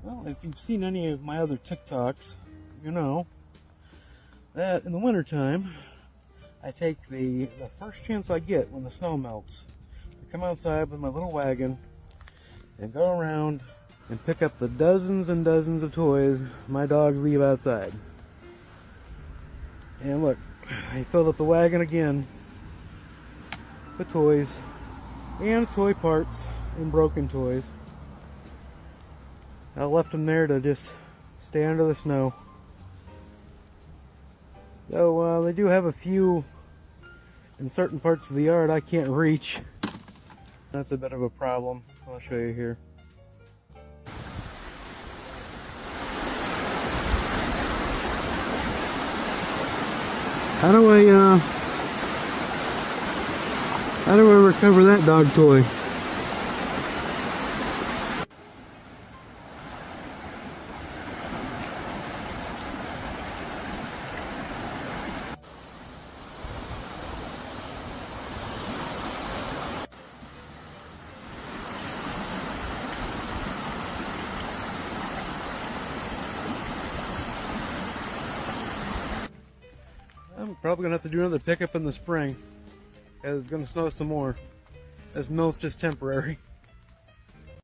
Well, if you've seen any of my other TikToks, you know that in the wintertime, I take the first chance I get when the snow melts. I come outside with my little wagon and go around and pick up the dozens and dozens of toys my dogs leave outside. And look, I filled up the wagon again with toys and toy parts and broken toys. I left them there to just stay under the snow. So they do have a few in certain parts of the yard I can't reach. That's a bit of a problem. I'll show you here. How do I recover that dog toy? I'm probably gonna have to do another pickup in the spring, as it's gonna snow some more. This milt's just temporary.